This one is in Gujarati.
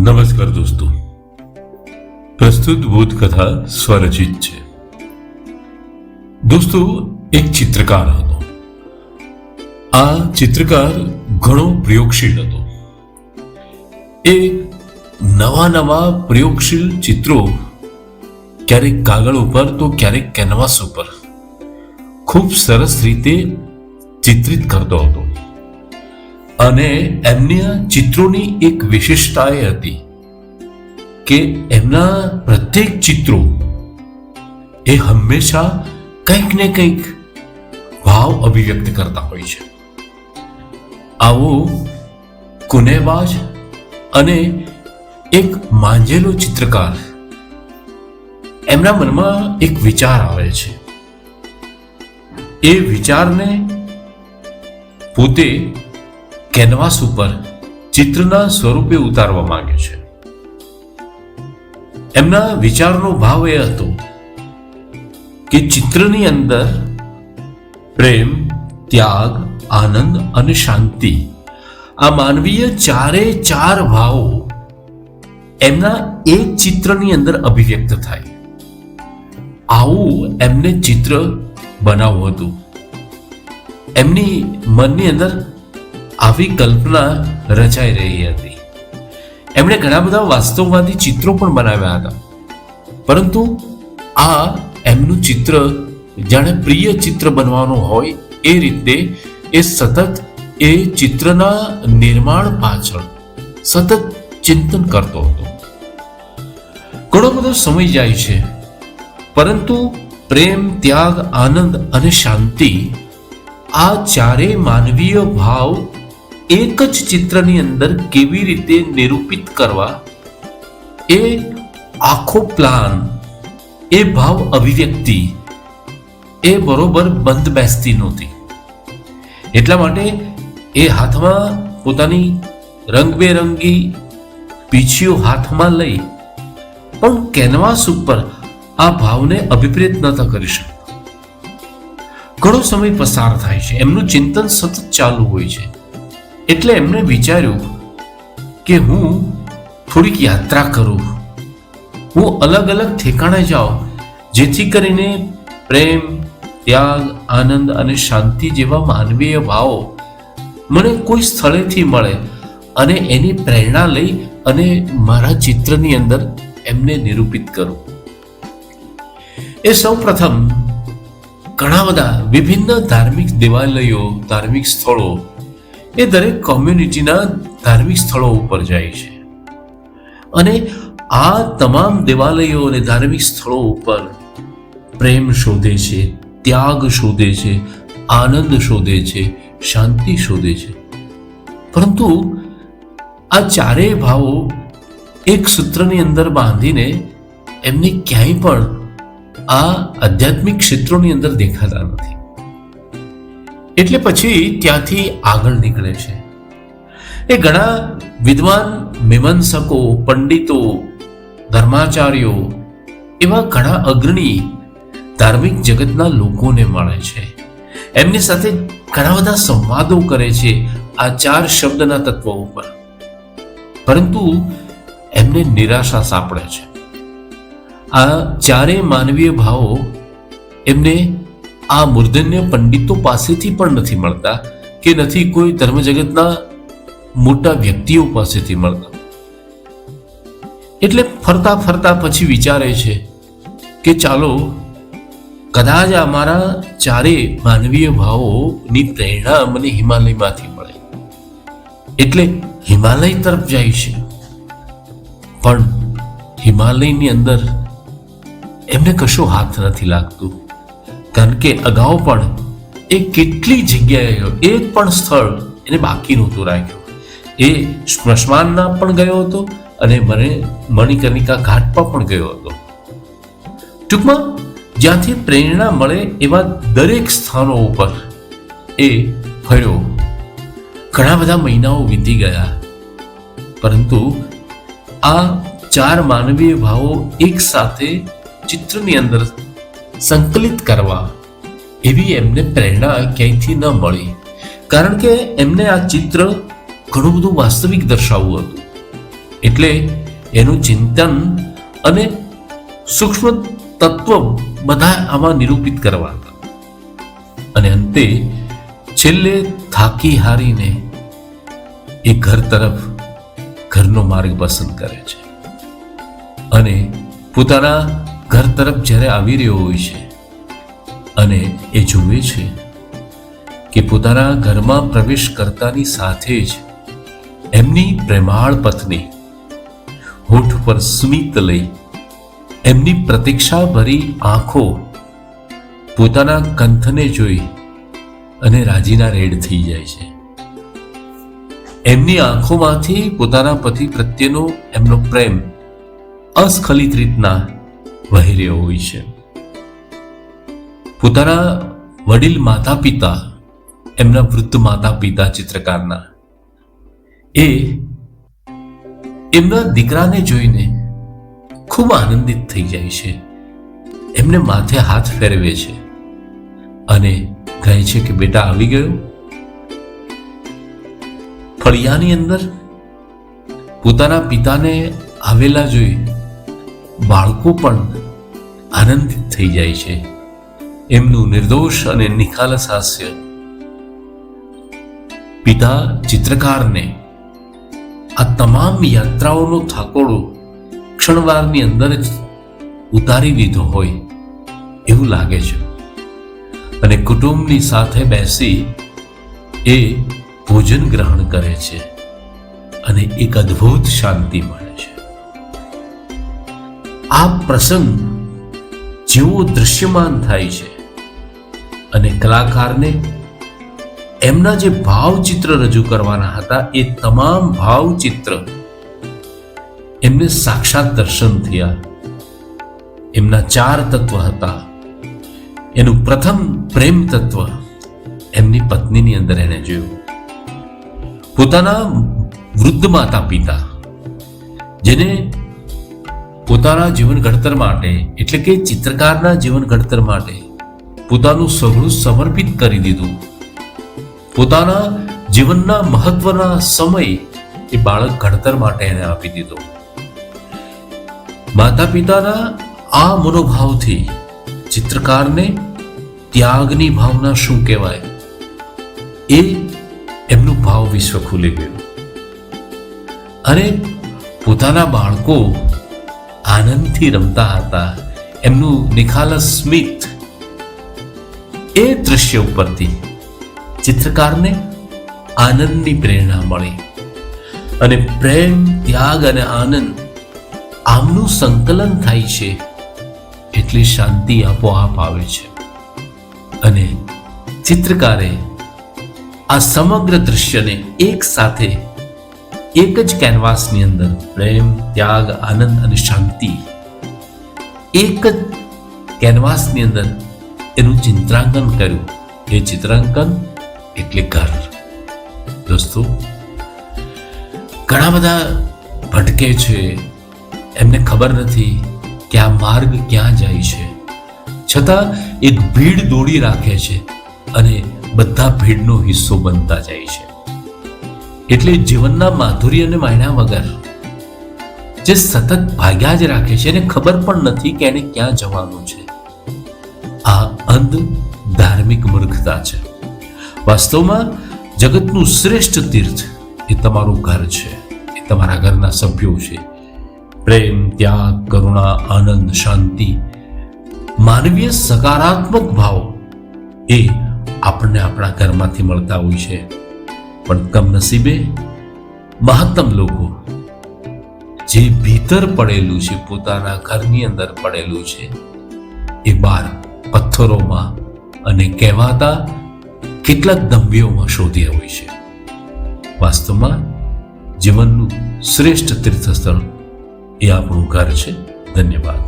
નમસ્કાર દોસ્તો, પ્રસ્તુત ભૂત કથા સ્વરચિત છે. દોસ્તો, એક ચિત્રકાર હતો. આ ચિત્રકાર ઘણો પ્રયોગશીલ હતો. એ નવા પ્રયોગશીલ ચિત્રો ક્યારેક કાગળ ઉપર તો ક્યારેક કેનવાસ ઉપર ખૂબ સરસ રીતે ચિત્રિત કરતો હતો. અને એમની આ ચિત્રોની એક વિશેષતા એ હતી કે એમના પ્રત્યેક ચિત્રો એ હંમેશા કંઈક ને કંઈક ભાવ અભિવ્યક્ત કરતા હોય છે. આવો કુનેબાજ અને એક માંજેલો ચિત્રકાર, એમના મનમાં એક વિચાર આવે છે. એ વિચારને પોતે કેનવાસ ઉપર ચિત્રના સ્વરૂપે ઉતારવા માંગે છે. એમના વિચારનો ભાવ એ હતો કે ચિત્રની અંદર પ્રેમ, ત્યાગ, આનંદ અને શાંતિ, આ માનવીય ચાર ભાવો એમના એક ચિત્રની અંદર અભિવ્યક્ત થાય. આવું એમને ચિત્ર બનાવવું હતું. એમની મનની અંદર આવી કલ્પના રચાઈ રહી હતી. એમણે ઘણા બધા વાસ્તવવાદી ચિત્રો પણ બનાવ્યા હતા, પરંતુ આ એમનું ચિત્ર જાણે પ્રિય ચિત્ર બનવાનું હોય એ રીતે એ સતત એ ચિત્રના નિર્માણ પાછળ સતત ચિંતન કરતો હતો. ઘણો બધો સમય જાય છે, પરંતુ પ્રેમ, ત્યાગ, આનંદ અને શાંતિ, આ ચારેય માનવીય ભાવ એક જ ચિત્રની અંદર કેવી રીતે નિરૂપિત કરવા, એ આખો પ્લાન, એ ભાવ અભિવ્યક્તિ એ બરોબર બંધ બેસતી નહોતી. એટલા માટે એ હાથમાં પોતાની રંગબેરંગી પીંછીઓ હાથમાં લઈ પણ કેનવાસ ઉપર આ ભાવને અભિપ્રેત નતા કરી શકતા. ઘણો સમય પસાર થાય છે, એમનું ચિંતન સતત ચાલુ હોય છે. એટલે એમણે વિચાર્યું કે હું થોડીક યાત્રા કરું, હું અલગ અલગ ઠેકાણે જાઉં, જેથી કરીને પ્રેમ, ત્યાગ, આનંદ અને શાંતિ જેવા માનવીય ભાવો મને કોઈ સ્થળેથી મળે અને એની પ્રેરણા લઈ અને મારા ચિત્રની અંદર એમને નિરૂપિત કરું. એ સૌ પ્રથમ ઘણા બધા વિભિન્ન ધાર્મિક દેવાલયો, ધાર્મિક સ્થળો, એ દરેક કોમ્યુનિટીના ધાર્મિક સ્થળો ઉપર જાય છે અને આ તમામ દેવાલયો અને ધાર્મિક સ્થળો ઉપર પ્રેમ શોધે છે, ત્યાગ શોધે છે, આનંદ શોધે છે, શાંતિ શોધે છે. પરંતુ આ ચારેય ભાવો એક સૂત્રની અંદર બાંધીને એમને ક્યાંય પણ આ આધ્યાત્મિક ક્ષેત્રોની અંદર દેખાતા નથી. એટલે પછી ત્યાંથી આગળ નીકળે છે. એ ઘણા વિદ્વાન મીમાંસકો, પંડિતો, ધર્માચાર્યો, એવા ઘણા અગ્રણી ધાર્મિક જગતના લોકોને મળે છે. એમની સાથે ઘણા બધા સંવાદો કરે છે આ ચાર શબ્દના તત્વો ઉપર. પરંતુ એમને નિરાશા સાંપડે છે. આ ચારેય માનવીય ભાવો એમને આ મૂર્ધન્ય પંડિતો પાસેથી પણ નથી મળતા, કે નથી કોઈ ધર્મ જગતના મોટા વ્યક્તિઓ પાસેથી મળતા. એટલે ફરતા ફરતા પછી વિચારે છે કે ચાલો કદાચ અમારા ચારેય માનવીય ભાવોની પ્રેરણા મને હિમાલયમાંથી મળે. એટલે હિમાલય તરફ જાય છે. પણ હિમાલયની અંદર એમને કશો હાથ નથી લાગતું, કારણ કે અગાઉ પણ એ કેટલી જગ્યાએ એક પણ સ્થળ એને બાકી નહોતું રાખ્યું. એ સ્મશાનના પણ ગયો હતો અને મણિકર્ણિકા ઘાટ પર પણ ગયો હતો. ટૂંકમાં જ્યાંથી પ્રેરણા મળે એવા દરેક સ્થાનો ઉપર એ ફર્યો. ઘણા બધા મહિનાઓ વીતી ગયા, પરંતુ આ ચાર માનવીય ભાવો એક સાથે ચિત્રની અંદર સંકલિત કરવા એવી એમને પ્રેરણા ક્યાંયથી ન મળી. કારણ કે એમને આ ચિત્ર ઘણું બધું વાસ્તવિક દર્શાવવું હતું. એટલે એનું ચિંતન અને સૂક્ષ્મ તત્વ બધા આમાં નિરૂપિત કરવા હતા. અને અંતે છેલ્લે થાકી હારીને એ ઘરનો માર્ગ પસંદ કરે છે અને પોતાના ઘર તરફ જ્યારે આવી રહ્યો હોય છે અને એ જુએ છે કે પોતાના ઘરમાં પ્રવેશ કરતાની સાથે જ એમની પ્રેમાળ પત્ની હોઠ પર સ્મિત લઈ એમની પ્રતીક્ષા ભરી આંખો પોતાના કંથને જોઈ અને રાજીના રેડ થઈ જાય છે. એમની આંખોમાંથી પોતાના પતિ પ્રત્યેનો એમનો પ્રેમ અસ્ખલિત રીતના વહી રહ્યો હોય છે. પોતાના વડીલ માતા પિતા, એમના વૃદ્ધ માતા પિતા ચિત્રકારના, એ એમના દીકરાને જોઈને ખૂબ આનંદિત થઈ જાય છે. એમને માથે હાથ ફેરવે છે અને કહે છે કે બેટા આવી ગયો. ફળિયાની અંદર પોતાના પિતાને આવેલા જોઈ બાળકો પણ આનંદિત થઈ જાય છે. એમનું નિર્દોષ અને નિખાલસ હાસ્ય પિતા ચિત્રકારને આ તમામ યાત્રાઓનો થાકોડો ક્ષણવારની અંદર જ ઉતારી દીધો હોય એવું લાગે છે. અને કુટુંબની સાથે બેસી એ ભોજન ગ્રહણ કરે છે અને એક અદ્ભુત શાંતિ મળે છે. આ પ્રસંગ જેવો દૃશ્યમાન થાય છે અને કલાકારને એમના જે ભાવચિત્ર રજૂ કરવાના હતા એ તમામ ભાવચિત્ર એમને સાક્ષાત દર્શન થયા. એમના 4 તત્વ હતા. એનું પ્રથમ પ્રેમ તત્વ એમની પત્નીની અંદર એને જોયું. પોતાના વૃદ્ધ માતા પિતા જેને પોતાના જીવન ઘડતર માટે એટલે કે ચિત્રકારના જીવન ઘડતર માટે પોતાનું સઘળું સમર્પિત કરી દીધું. પોતાના જીવનના મહત્વના સમય એ બાળક ઘડતર માટે એને આપી દીધો. માતા પિતાના આ મનોભાવથી ચિત્રકારને ત્યાગની ભાવના શું કહેવાય એ એમનું ભાવ વિશ્વ ખુલી ગયું. અને પોતાના બાળકો આનંદથી રમતા હતા, એમનું નિખાલસ સ્મિત, એ દ્રશ્ય ઉપરથી ચિત્રકારને આનંદની પ્રેરણા મળી. અને પ્રેમ, ત્યાગ અને આનંદ આમનું સંકલન થાય છે એટલે શાંતિ આપોઆપ આવે છે. અને ચિત્રકારે આ સમગ્ર દૃશ્યને એક સાથે એક જ કેનવાસની અંદર પ્રેમ, ત્યાગ, આનંદ અને શાંતિ એક જ કેનવાસની અંદર એનું ચિત્રાંકન કર્યું. એ ચિત્રાંકન એટલે ઘર. દોસ્તો, ઘણા બધા ભટકે છે, એમને ખબર નથી કે આ માર્ગ ક્યાં જાય છે, છતાં એક ભીડ દોડી રાખે છે અને બધા ભીડનો હિસ્સો બનતા જાય છે. એટલે જીવનના માધુર્યને માણ્યા વગર જે સતત ભાગ્યા જ રાખે છે એને ખબર પણ નથી કે એને ક્યાં જવાનું છે. આ અંધ ધાર્મિક મૂર્ખતા છે. વાસ્તવમાં જગતનું શ્રેષ્ઠ તીર્થ એ તમારું ઘર છે, એ તમારા ઘરના સભ્યો છે. પ્રેમ, ત્યાગ, કરુણા, આનંદ, શાંતિ, માનવીય સકારાત્મક ભાવ એ આપણને આપણા ઘરમાંથી મળતા હોય છે. પણ કમનસીબે મહત્તમ લોકો જે ભીતર પડેલું છે, પોતાના ઘરની અંદર પડેલું છે, એ બહાર પથ્થરોમાં અને કહેવાતા કેટલાક દંભીઓમાં શોધ્યા હોય છે. વાસ્તવમાં જીવનનું શ્રેષ્ઠ તીર્થસ્થળ એ આપણું ઘર છે. ધન્યવાદ.